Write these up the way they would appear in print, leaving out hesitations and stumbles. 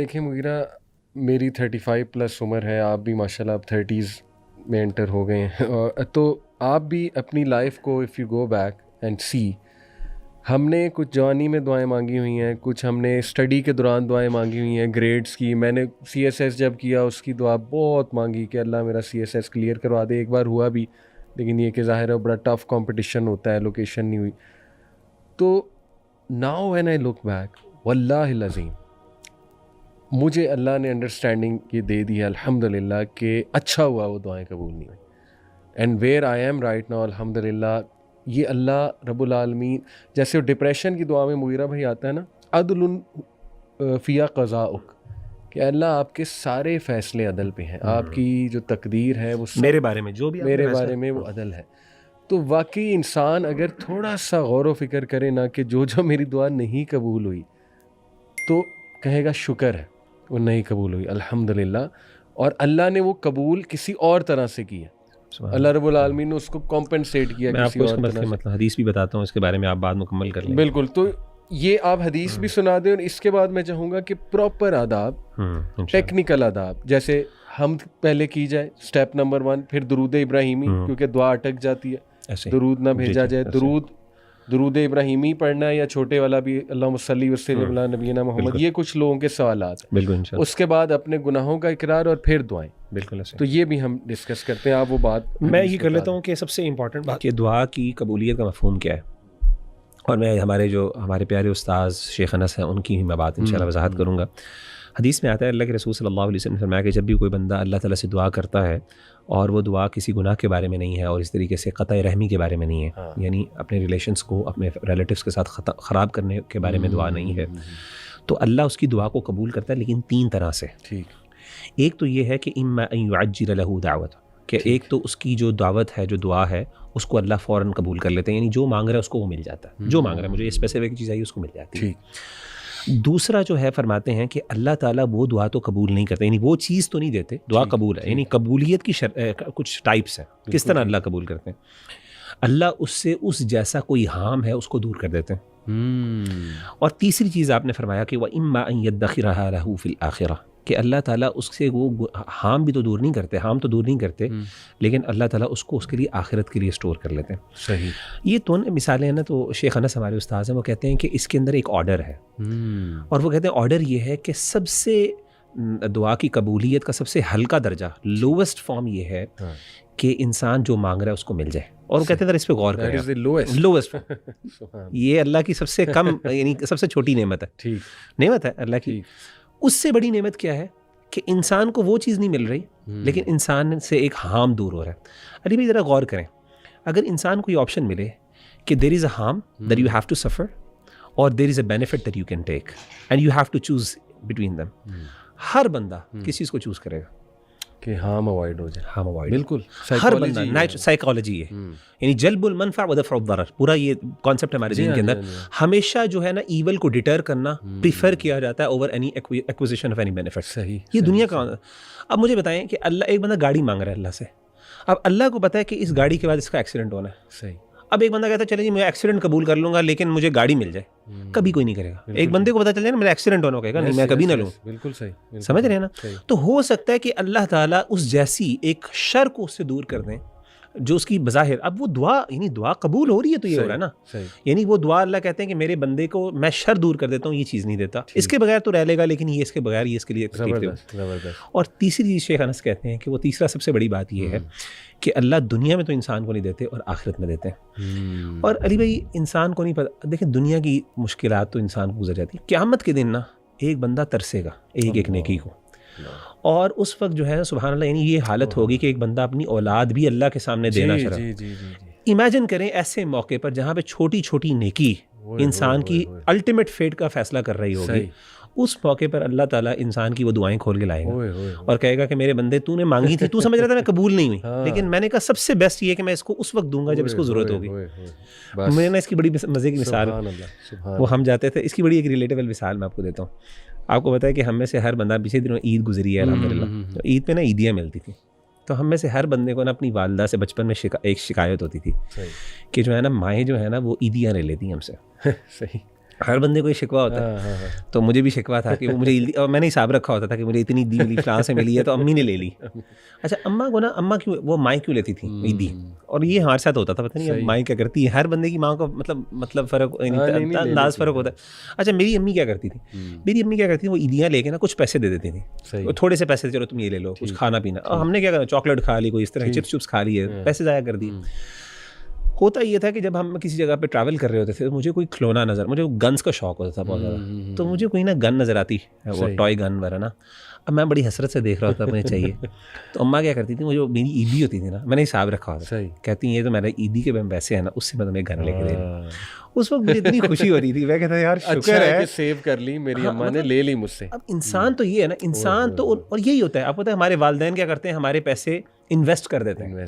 دیکھیں مغیرہ، میری 35+ عمر ہے، آپ بھی ماشاءاللہ اب 30s میں انٹر ہو گئے ہیں، اور تو آپ بھی اپنی لائف کو if you go back and see, ہم نے کچھ جوانی میں دعائیں مانگی ہوئی ہیں، کچھ ہم نے اسٹڈی کے دوران دعائیں مانگی ہوئی ہیں، گریڈس کی. میں نے CSS جب کیا اس کی دعا بہت مانگی کہ اللہ میرا CSS کلیئر کروا دے. ایک بار ہوا بھی، لیکن یہ کہ ظاہر ہے بڑا ٹف کمپٹیشن ہوتا ہے، لوکیشن نہیں ہوئی. تو now when I look back, واللہ العظیم مجھے اللہ نے انڈرسٹینڈنگ یہ دے دی ہے الحمدللہ کہ اچھا ہوا وہ دعائیں قبول نہیں ہوئی. And where I am right now الحمدللہ، یہ اللہ رب العالمین، جیسے ڈپریشن کی دعا میں مغیرہ بھائی آتا ہے نا، عدل فی قضاؤک، کہ اللہ آپ کے سارے فیصلے عدل پہ ہیں، آپ کی جو تقدیر ہے وہ سب میرے بارے میں جو بھی میرے بارے میں وہ عدل ہے. تو واقعی انسان اگر تھوڑا سا غور و فکر کرے نا کہ جو میری دعا نہیں قبول ہوئی، تو کہے گا شکر ہے وہ نہیں قبول ہوئی الحمدللہ، اور اللہ نے وہ قبول کسی اور طرح سے کی ہے. اللہ رب العالمین نے اس کو کمپنسیٹ کیا میں آپ کسی کو اس اور کا طرح سے. مطلب حدیث بھی بتاتا ہوں، اس کے بارے میں آپ بات مکمل کر لیں. بالکل، تو یہ آپ حدیث بھی سنا دیں، اور اس کے بعد میں چاہوں گا کہ پراپر آداب، ٹیکنیکل آداب، جیسے ہم پہلے کی جائے اسٹیپ نمبر 1، پھر درود ابراہیمی، کیونکہ دعا اٹک جاتی ہے، درود نہ بھیجا جائے، درود ابراہیمی پڑھنا ہے، یا چھوٹے والا بھی اللہم صلی وسلم علی نبینا محمد. یہ کچھ لوگوں کے سوالات ہیں. بالکل انشاءاللہ. اس کے بعد اپنے گناہوں کا اقرار، اور پھر دعائیں. بالکل. تو یہ بھی ہم ڈسکس کرتے ہیں. آپ وہ بات میں یہ کر لیتا ہوں کہ سب سے امپورٹنٹ بات کہ دعا کی قبولیت کا مفہوم کیا ہے، اور میں ہمارے پیارے استاذ شیخ انس ہیں ان کی ہی میں بات انشاءاللہ وضاحت کروں گا. حدیث میں آتا ہے اللہ کے رسول صلی اللہ علیہ وسلم نے فرمایا کہ جب بھی کوئی بندہ اللہ تعالیٰ سے دعا کرتا ہے اور وہ دعا کسی گناہ کے بارے میں نہیں ہے، اور اس طریقے سے قطع رحمی کے بارے میں نہیں ہے، یعنی اپنے ریلیشنس کو اپنے ریلیٹیوز کے ساتھ خراب کرنے کے بارے میں دعا نہیں ہے، تو اللہ اس کی دعا کو قبول کرتا ہے، لیکن 3 طرح سے. ایک تو یہ ہے کہ اما ان یعجل له دعوت، کہ ایک تو اس کی جو دعوت ہے، جو دعا ہے، اس کو اللہ فوراً قبول کر لیتے ہیں، یعنی جو مانگ رہا ہے اس کو وہ مل جاتا ہے، جو مانگ رہا ہے مجھے یہ اسپیسیفک چیز آئی اس کو مل جاتی ہے. دوسرا جو ہے فرماتے ہیں کہ اللہ تعالیٰ وہ دعا تو قبول نہیں کرتے، یعنی وہ چیز تو نہیں دیتے، دعا قبول ہے، یعنی قبولیت کی کچھ ٹائپس ہیں. کس طرح اللہ قبول کرتے ہیں؟ اللہ اس سے اس جیسا کوئی ہارم ہے اس کو دور کر دیتے ہیں. اور تیسری چیز آپ نے فرمایا کہ وَإِمَّا أَن يَدَّخِرَهَا لَهُ فِي الْآخِرَةِ، کہ اللہ تعالیٰ اس سے وہ ہارم بھی تو دور نہیں کرتے، ہارم تو دور نہیں کرتے، لیکن اللہ تعالیٰ اس کو اس کے لیے آخرت کے لیے اسٹور کر لیتے ہیں. صحیح. یہ تو مثالیں ہیں نا. تو شیخ انس ہمارے استاذ ہیں، وہ کہتے ہیں کہ اس کے اندر ایک آرڈر ہے، اور وہ کہتے ہیں آرڈر یہ ہے کہ سب سے دعا کی قبولیت کا سب سے ہلکا درجہ، لووسٹ فارم یہ ہے کہ انسان جو مانگ رہا ہے اس کو مل جائے. اور وہ کہتے ہیں اس پہ غور کریں، لووسٹ یہ اللہ کی سب سے کم یعنی سب سے چھوٹی نعمت ہے، نعمت ہے اللہ کی. اس سے بڑی نعمت کیا ہے کہ انسان کو وہ چیز نہیں مل رہی، لیکن انسان سے ایک ہارم دور ہو رہا ہے. علی بھائی ذرا غور کریں، اگر انسان کو یہ آپشن ملے کہ there is a harm that you have to suffer, اور there is a benefit that you can take, and you have to choose between them, ہر بندہ کس چیز کو چوز کرے گا کہ ہارم اوائڈ ہو جائے. ہارم اوائڈ، بالکل. ہر بندہ سائیکالوجی ہے، یعنی جلب المنفع ودفع الضرر، پورا یہ کانسیپٹ ہمارے دین کے اندر. ہمیشہ جو ہے نا ایول کو ڈیٹر کرنا پریفر کیا جاتا ہے over any acquisition of any benefit. صحیح. یہ دنیا کا. اب مجھے بتائیں کہ اللہ، ایک بندہ گاڑی مانگ رہا ہے اللہ سے، اب اللہ کو پتہ ہے کہ اس گاڑی کے بعد اس کا ایکسیڈنٹ ہونا ہے. صحیح. اب ایک بندہ کہتا ہے چلے جی میں ایکسیڈنٹ قبول کر لوں گا لیکن مجھے گاڑی مل جائے، کبھی کوئی نہیں کرے گا. ایک بندے کو پتہ چل جائے نا میرا ایکسیڈنٹ ہونا، کہے گا نہیں میں کبھی نہ لوں. بالکل صحیح. سمجھ رہے ہیں نا. تو ہو سکتا ہے کہ اللہ تعالیٰ اس جیسی ایک شر کو اس سے دور کر دیں جو اس کی بظاہر، اب وہ دعا یعنی دعا قبول ہو رہی ہے تو یہ ہو رہا ہے نا، یعنی وہ دعا اللہ کہتے ہیں کہ میرے بندے کو میں شر دور کر دیتا ہوں، یہ چیز نہیں دیتا، اس کے بغیر تو رہ لے گا لیکن یہ اس کے بغیر یہ اس کے لیے. اور تیسری چیز شیخ انس کہتے ہیں کہ وہ تیسرا سب سے بڑی بات یہ ہے کہ اللہ دنیا میں تو انسان کو نہیں دیتے اور آخرت میں دیتے ہیں. اور علی بھائی انسان کو نہیں پتہ، دیکھیں دنیا کی مشکلات تو انسان کو گزر جاتی ہے، قیامت کے دن نا ایک بندہ ترسے گا ایک نیکی کو، اور اس وقت جو ہے سبحان اللہ، یعنی یہ حالت ہوگی کہ ایک بندہ اپنی اولاد بھی اللہ کے سامنے دینا شروع. امیجن کریں ایسے موقع پر جہاں پہ چھوٹی چھوٹی نیکی انسان کی الٹیمیٹ فیٹ کا فیصلہ کر رہی ہوگی، اس موقع پر اللہ تعالیٰ انسان کی وہ دعائیں کھول کے لائے گا اور کہے گا کہ میرے بندے تو نے مانگی تھی، تو سمجھ رہا تھا میں قبول نہیں ہوئی، لیکن میں نے کہا سب سے بیسٹ یہ کہ میں اس کو اس وقت دوں گا جب اس کو ضرورت ہوگی. میں نے اس کی بڑی مزے کی مثال، وہ ہم جاتے تھے، اس کی بڑی ایک ریلیٹیبل مثال میں آپ کو دیتا ہوں. آپ کو پتہ ہے کہ ہم میں سے ہر بندہ، پیچھے دنوں عید گزری ہے الحمدللہ، تو عید پہ نا عیدیاں ملتی تھیں، تو ہم میں سے ہر بندے کو نا اپنی والدہ سے بچپن میں ایک شکایت ہوتی تھی کہ جو ہے نا مائیں جو ہے نا وہ عیدیاں لے لیتی ہیں ہم سے. صحیح. ہر بندے کو یہ شکوہ ہوتا ہے. تو مجھے بھی شکوہ تھا کہ وہ مجھے اور میں نے حساب رکھا ہوتا تھا کہ مجھے اتنی عیدی ملی فلاں سے ملی ہے تو امی نے لے لی. اچھا اماں کو نا اماں کیوں وہ مائیں کیوں لیتی تھیں عیدی, اور یہ ہمارے ساتھ ہوتا تھا, پتہ نہیں مائیں کیا کرتی ہے, ہر بندے کی ماں کو مطلب فرق انداز فرق ہوتا ہے. اچھا میری امی کیا کرتی تھی, میری امی کیا کرتی تھی, وہ عیدیاں لے کے نا کچھ پیسے دے دیتی تھیں, تھوڑے سے پیسے, چلو تم یہ لے لو کچھ کھانا پینا. اور ہم نے کیا کرنا, چاکلیٹ کھا لی, کوئی اس طرح چپس کھا لیے, پیسے ضائع کر دیے. ہوتا یہ تھا کہ جب ہم کسی جگہ پہ ٹریول کر رہے ہوتے تھے, مجھے کوئی کھلونا نظر, مجھے گنز کا شوق ہوتا تھا بہت زیادہ, تو مجھے کوئی نا گن نظر آتی, وہ ٹوائے گن وغیرہ نا, اب میں بڑی حسرت سے دیکھ رہا ہوتا مجھے چاہیے. تو اماں کیا کرتی تھی, مجھے میری عیدی ہوتی تھی نا, میں نے حساب رکھا ہوتا, کہتی ہیں یہ تو میرا عیدی کے پیسے ہیں نا, اس سے میں تمہیں گن لے کے دے رہی ہوں. اس وقت مجھے اتنی خوشی ہو رہی تھی, میں کہتا یار شکر ہے سیو کر لی میری اماں نے, لے لی مجھ سے. اب انسان تو یہ ہے نا, انسان تو, اور یہی ہوتا ہے, آپ پتہ ہے ہمارے والدین کیا کرتے ہیں, ہمارے پیسے انویسٹ کر دیتے ہیں.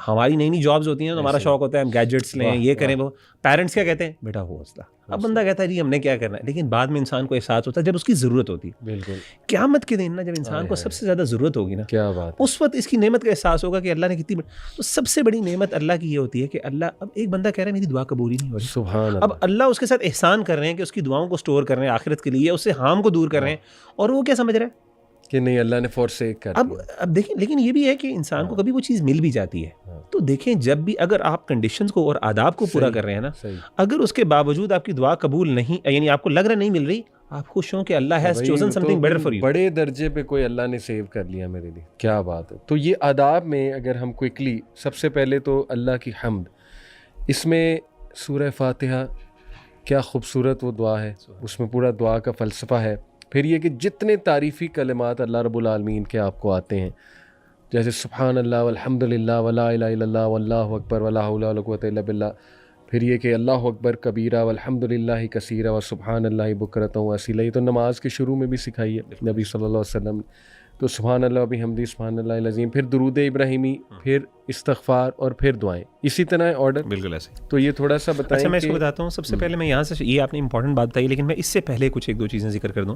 ہماری نئی نئی جابز ہوتی ہیں تو ہمارا شوق ہوتا ہے ہم گیجٹس لیں, یہ کریں, وہ پیرنٹس کیا کہتے ہیں, بیٹا ہو حوصلہ. اب بندہ کہتا ہے جی ہم نے کیا کرنا ہے, لیکن بعد میں انسان کو احساس ہوتا ہے جب اس کی ضرورت ہوتی ہے. بالکل قیامت کے دن نا, جب انسان کو سب سے زیادہ ضرورت ہوگی نا, کیا بات, اس وقت اس کی نعمت کا احساس ہوگا کہ اللہ نے کتنی. تو سب سے بڑی نعمت اللہ کی یہ ہوتی ہے کہ اللہ, اب ایک بندہ کہہ رہا ہے میری دعا قبول ہی نہیں ہو رہی, سبحان اللہ, اب اللہ اس کے ساتھ احسان کر رہے ہیں کہ اس کی دعاؤں کو اسٹور کر رہے ہیں آخرت کے لیے, اس سے ہارم کو دور کر رہے ہیں, اور وہ کیا سمجھ رہا ہے کہ نہیں اللہ نے فورسیک کر دیا. اب دیکھیں, لیکن یہ بھی ہے کہ انسان کو کبھی وہ چیز مل بھی جاتی ہے, تو دیکھیں جب بھی اگر آپ کنڈیشنز کو اور آداب کو پورا کر رہے ہیں نا, اگر اس کے باوجود آپ کی دعا قبول نہیں, یعنی آپ کو لگ رہا نہیں مل رہی, آپ خوش ہوں کہ Allah has chosen something better for you. بڑے درجے پہ کوئی اللہ نے سیو کر لیا میرے لیے, کیا بات ہے. تو یہ آداب میں اگر ہم کوئکلی, سب سے پہلے تو اللہ کی حمد, اس میں سورہ فاتحہ کیا خوبصورت وہ دعا ہے, اس میں پورا دعا کا فلسفہ ہے. پھر یہ کہ جتنے تعریفی کلمات اللہ رب العالمین کے آپ کو آتے ہیں, جیسے سبحان اللہ والحمد للہ ولا الہ الا اللہ واللہ اکبر ولا حول ولا قوۃ الا باللہ. پھر یہ کہ اللہ اکبر کبیرہ والحمد للہ کثیرہ وسبحان اللہ بکرۃ واصیلہ, یہ تو نماز کے شروع میں بھی سکھائی ہے نبی صلی اللہ علیہ وسلم. تو سبحان اللہ بحمدہ سبحان اللہ العظیم, پھر درود ابراہیمی, پھر استغفار, اور پھر دعائیں, اسی طرح آرڈر. بالکل ایسے. تو یہ تھوڑا سا بتائیں. اچھا میں اس کو بتاتا ہوں. سب سے پہلے میں یہاں سے, یہ آپ نے امپورٹنٹ بات بتائی, لیکن میں اس سے پہلے کچھ ایک دو چیزیں ذکر کر دوں.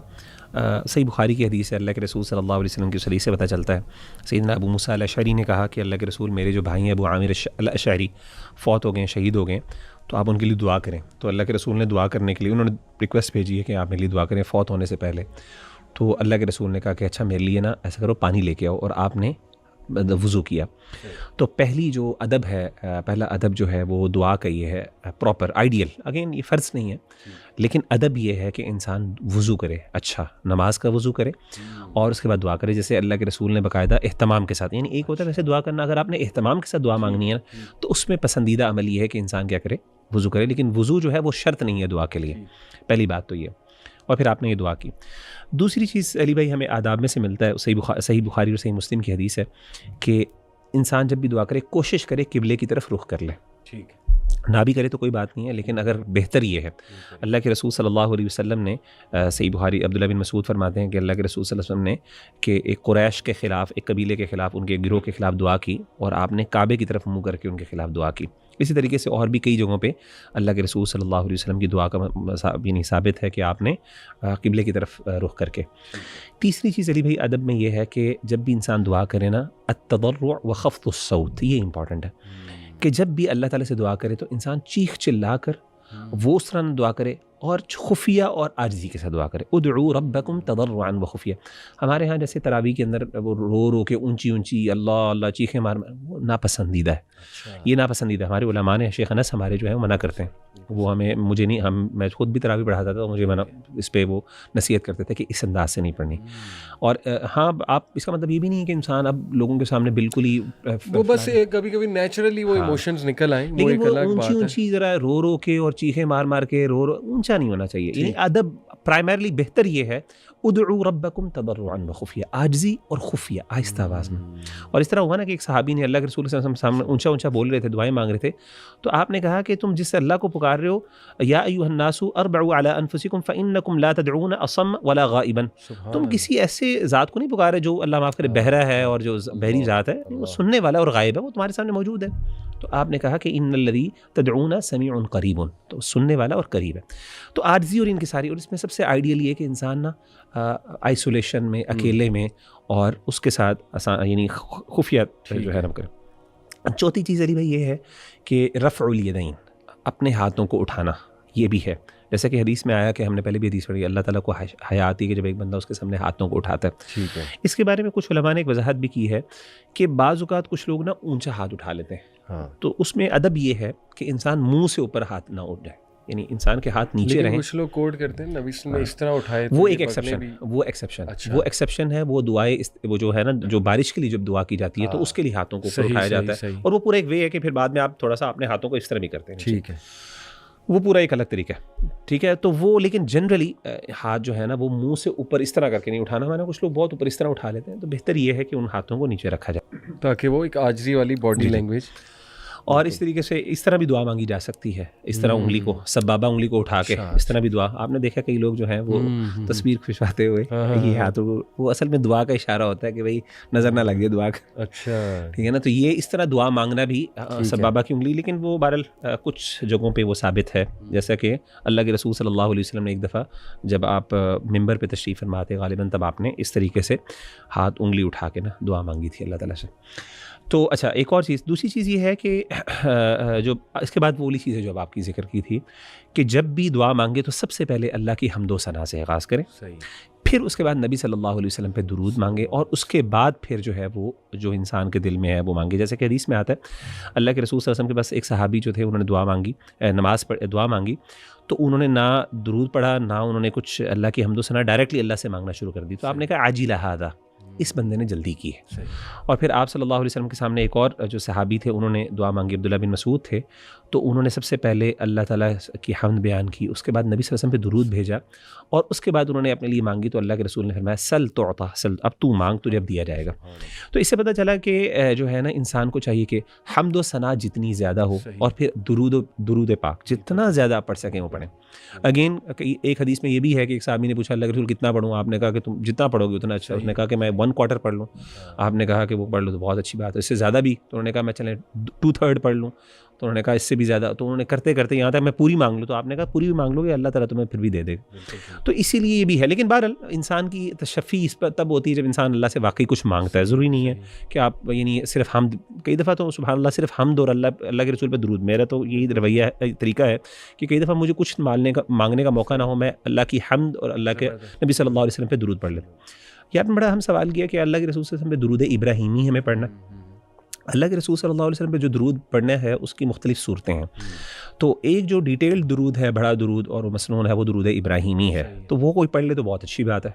صحیح بخاری کی حدیث ہے, اللہ کے رسول صلی اللہ علیہ وسلم کی حدیث سے پتہ چلتا ہے, سیدنا ابو موسیٰ الاشعری نے کہا کہ اللہ کے رسول, میرے جو بھائی ہیں ابو عامر الاشعری فوت ہو گئے, شہید ہو گئے, تو آپ ان کے لیے دعا کریں. تو اللہ کے رسول نے دعا کرنے کے لیے انہوں نے ریکویسٹ بھیجی ہے کہ آپ میرے لیے دعا کریں فوت ہونے سے پہلے. تو اللہ کے رسول نے کہا کہ اچھا میرے لیے نا ایسا کرو, پانی لے کے آؤ, اور آپ نے وضو کیا. تو پہلی جو ادب ہے, پہلا ادب جو ہے وہ دعا کا یہ ہے پراپر, آئیڈیل, اگین یہ فرض نہیں ہے, لیکن ادب یہ ہے کہ انسان وضو کرے, اچھا نماز کا وضو کرے, اور اس کے بعد دعا کرے, جیسے اللہ کے رسول نے باقاعدہ اہتمام کے ساتھ. یعنی ایک ہوتا ہے ویسے دعا کرنا, اگر آپ نے اہتمام کے ساتھ دعا مانگنی ہے تو اس میں پسندیدہ عمل یہ ہے کہ انسان کیا کرے, وضو کرے, لیکن وضو جو ہے وہ شرط نہیں ہے دعا کے لیے. پہلی بات تو یہ, اور پھر آپ نے یہ دعا کی. دوسری چیز علی بھائی ہمیں آداب میں سے ملتا ہے, صحیح بخاری اور صحیح مسلم کی حدیث ہے کہ انسان جب بھی دعا کرے کوشش کرے قبلے کی طرف رخ کر لے. ٹھیک ہے, نہ بھی کرے تو کوئی بات نہیں ہے, لیکن اگر بہتر یہ ہے, اللہ کے رسول صلی اللہ علیہ وسلم نے, صحیح بخاری عبداللہ بن مسعود فرماتے ہیں کہ اللہ کے رسول صلی اللہ علیہ وسلم نے کہ ایک قریش کے خلاف, ایک قبیلے کے خلاف, ان کے گروہ کے خلاف دعا کی, اور آپ نے کعبے کی طرف منہ کر کے ان کے خلاف دعا کی. اسی طریقے سے اور بھی کئی جگہوں پہ اللہ کے رسول صلی اللہ علیہ وسلم کی دعا کا یعنی ثابت ہے کہ آپ نے قبلے کی طرف رخ کر کے. تیسری چیز علی بھائی ادب میں یہ ہے کہ جب بھی انسان دعا کرے نا, التضرع وخفض الصوت, یہ امپورٹنٹ ہے کہ جب بھی اللہ تعالیٰ سے دعا کرے تو انسان چیخ چلا کر وہ اس طرح دعا کرے, اور خفیہ اور عاجزی کے ساتھ دعا کرے. ادعوا ربکم تضرعا وخفیہ. ہمارے ہاں جیسے تراویح کے اندر وہ رو رو کے اونچی اونچی اللہ اللہ چیخیں مار, وہ ناپسندیدہ ہے. یہ ناپسندیدہ, ہمارے علماء نے, شیخ انس ہمارے جو ہے وہ منع کرتے ہیں, وہ ہمیں, مجھے نہیں, میں خود بھی تراویح پڑھاتا تھا تو مجھے منع, اس پہ وہ نصیحت کرتے تھے کہ اس انداز سے نہیں پڑھنی. اور ہاں آپ, اس کا مطلب یہ بھی نہیں ہے کہ انسان اب لوگوں کے سامنے بالکل ہی وہ بس کبھی کبھی نیچرلی وہ ایموشنز نکل آئیں, وہ ایک الگ بات ہے. اونچی ذرا رو رو کے اور چیخیں مار مار کے اونچا نہیں ہونا چاہیے. یعنی ادب پرائمرلی بہتر یہ ہے, ادعوا ربکم تضرعا وخفیہ, عاجزی اور خفیہ, آہستہ آواز میں. اور اس طرح ہوا نا کہ ایک صحابی نے اللہ کے رسول صلی اللہ علیہ وسلم سامنے اونچا اونچا بول رہے تھے, دعائیں مانگ رہے تھے, تو آپ نے کہا کہ تم جس اللہ کو پکار رہے ہو, یا ایھا الناس اربعوا علی انفسکم فانکم لا تدعون اصم ولا غائبا, تم کسی ایسے ذات کو نہیں پکار رہے جو اللہ معاف کرے بہرا ہے, اور جو بہری ذات ہے وہ سننے والا اور غائب ہے, وہ تمہارے سامنے موجود ہے. تو آپ نے کہا کہ ان الذی تدعون سمیع قریب, تو سننے والا اور قریب ہے. تو عاجزی اور انکساری, اور اس میں سب سے آئیڈیل یہ کہ انسان نا آئسولیشن میں, اکیلے میں, اور اس کے ساتھ یعنی خفیہ جو ہے نہ کرے. چوتھی چیز علی بھائی یہ ہے کہ رفع الیدین, اپنے ہاتھوں کو اٹھانا, یہ بھی ہے جیسا کہ حدیث میں آیا کہ ہم نے پہلے بھی حدیث پڑھی، اللہ تعالیٰ کو حیا آتی ہے کہ جب ایک بندہ اس کے سامنے ہاتھوں کو اٹھاتا ہے. ٹھیک ہے. اس کے بارے میں کچھ علماء نے ایک وضاحت بھی کی ہے کہ بعض اوقات کچھ لوگ نا اونچا ہاتھ اٹھا لیتے ہیں. ہاں. تو اس میں ادب یہ ہے کہ انسان منہ سے اوپر ہاتھ نہ اٹھ جائے، یعنی انسان کے ہاتھ نیچے رہیں. کچھ لوگ کوڈ کرتے ہیں نبی صلی اللہ علیہ وسلم نے اس طرح اٹھائے، وہ ایک ایکسیپشن ہے. وہ دعائیں وہ جو ہے نا، جو بارش کے لیے جب دعا کی جاتی ہے تو اس کے لیے ہاتھوں کو اوپر اٹھایا جاتا ہے، اور وہ پورا ایک وے ہے کہ پھر بعد میں آپ تھوڑا سا اپنے ہاتھوں کو اس طرح بھی کرتے ہیں. ٹھیک ہے. وہ پورا ایک الگ طریقہ ہے. ٹھیک ہے. تو وہ لیکن جنرلی ہاتھ جو ہے نا وہ منہ سے اوپر اس طرح کر کے نہیں اٹھانا. میں نے کچھ لوگ بہت اوپر اس طرح اٹھا لیتے ہیں، تو بہتر یہ ہے کہ ان ہاتھوں کو نیچے رکھا جائے تاکہ وہ ایک عاجزی والی باڈی لینگویج. اور اس طریقے سے اس طرح بھی دعا مانگی جا سکتی ہے. اس طرح انگلی کو، سبابہ انگلی کو اٹھا کے اس طرح بھی دعا. آپ نے دیکھا کئی لوگ جو ہیں وہ تصویر کھنچواتے ہوئے یہ ہاتھوں کو، وہ اصل میں دعا کا اشارہ ہوتا ہے کہ بھائی نظر نہ لگ جائے دعا کا. اچھا. ٹھیک ہے نا. تو یہ اس طرح دعا مانگنا بھی سبابہ کی انگلی، لیکن وہ بہرحال کچھ جگہوں پہ وہ ثابت ہے. جیسا کہ اللہ کے رسول صلی اللہ علیہ وسلم نے ایک دفعہ جب آپ ممبر پہ تشریف فرماتے غالباً، تب آپ نے اس طریقے سے ہاتھ انگلی اٹھا کے نا دعا مانگی تھی اللہ تعالیٰ سے. تو اچھا، ایک اور چیز، دوسری چیز یہ ہے کہ جو اس کے بعد وہ والی چیز ہے جو اب آپ کی ذکر کی تھی کہ جب بھی دعا مانگے تو سب سے پہلے اللہ کی حمد و ثنا سے آغاز کریں. صحیح. پھر اس کے بعد نبی صلی اللہ علیہ وسلم پہ درود مانگے، اور اس کے بعد پھر جو ہے وہ جو انسان کے دل میں ہے وہ مانگے. جیسے کہ حدیث میں آتا ہے اللہ کے رسول صلی اللہ علیہ وسلم کے پاس ایک صحابی جو تھے، انہوں نے دعا مانگی، نماز دعا مانگی، تو انہوں نے نہ درود پڑھا، نہ انہوں نے کچھ اللہ کی حمد و ثنا، ڈائریکٹلی اللہ سے مانگنا شروع کر دی. تو آپ نے کہا عاجل ھذا، اس بندے نے جلدی کی ہے. اور پھر آپ صلی اللہ علیہ وسلم کے سامنے ایک اور جو صحابی تھے، انہوں نے دعا مانگی، عبداللہ بن مسعود تھے. تو انہوں نے سب سے پہلے اللہ تعالیٰ کی حمد بیان کی، اس کے بعد نبی صلی اللہ علیہ وسلم پہ درود بھیجا، اور اس کے بعد انہوں نے اپنے لیے مانگی. تو اللہ کے رسول نے فرمایا سل تعطیٰ، سل، اب تو مانگ، تجھے اب دیا جائے گا. تو اس سے پتہ چلا کہ جو ہے نا انسان کو چاہیے کہ حمد و ثنا جتنی زیادہ ہو، اور پھر درود پاک جتنا زیادہ آپ پڑھ سکیں وہ پڑھیں. اگین ایک حدیث میں یہ بھی ہے کہ ایک صحابی نے پوچھا اللہ کے رسول کتنا پڑھوں؟ آپ نے کہا کہ تم جتنا پڑھو گے اتنا اچھا. اس نے کہا کہ میں 1/4 پڑھ لوں. آپ نے کہا کہ وہ پڑھ لو تو بہت اچھی بات ہے. اس سے زیادہ بھی؟ تو انہوں نے کہا میں چلیں 2/3 پڑھ لوں. تو انہوں نے کہا اس سے بھی زیادہ. تو انہوں نے کرتے کرتے یہاں تک میں پوری مانگ لوں. تو آپ نے کہا پوری بھی مانگ لو گے اللہ تعالیٰ تمہیں پھر بھی دے دے گا. تو اسی لیے یہ بھی ہے. لیکن بہرحال انسان کی تشفی اس پر تب ہوتی ہے جب انسان اللہ سے واقعی کچھ مانگتا ہے. ضروری نہیں ہے کہ آپ یعنی صرف حمد. کئی دفعہ تو سبحان اللہ صرف حمد اور اللہ کے رسول پہ درود. میرا تو یہی رویہ ہے، طریقہ ہے کہ کئی دفعہ مجھے کچھ مانگنے کا موقع نہ ہو، میں اللہ کی حمد اور اللہ کے نبی صلی اللہ علیہ وسلم پہ درود پڑھ لیتا. یہ بڑا اہم سوال کیا کہ اللہ کے رسول صلی اللہ علیہ وسلم پہ درود ابراہیمی ہمیں پڑھنا. اللہ کے رسول صلی اللہ علیہ وسلم پہ جو درود پڑھنا ہے اس کی مختلف صورتیں ہیں. تو ایک جو ڈیٹیلڈ درود ہے، بڑا درود اور مسنون ہے، وہ درود ابراہیمی ہے. تو وہ کوئی پڑھ لے تو بہت اچھی بات ہے.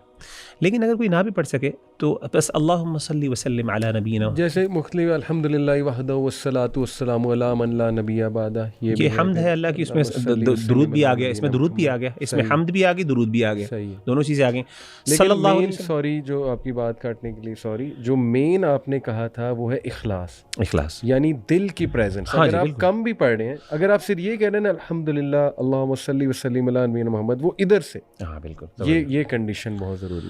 لیکن اگر کوئی نہ بھی پڑھ سکے تو بس اللہم صلی وسلم علی نبینا، جیسے مختلف الحمدللہ وحدہ والصلاۃ والسلام علی من لا نبی بعدہ، یہ حمد ہے اللہ کی. اس میں درود بھی آ گیا، اس میں درود بھی آ گیا، اس میں حمد بھی آ گئی، درود بھی آ گیا، دونوں چیزیں آ گئیں. صلی اللہ علیہ وسلم. سوری جو آپ کی بات کاٹنے کے لیے سوری، جو مین آپ نے کہا تھا وہ ہے اخلاص، یعنی دل کی پریزنس. اگر آپ کم بھی پڑھ رہے ہیں، اگر آپ صرف یہ کہہ رہے ہیں الحمدللہ اللہم صلی وسلم علی نبینا محمد، وہ ادھر سے، ہاں بالکل، یہ کنڈیشن بہت ضروری ہے.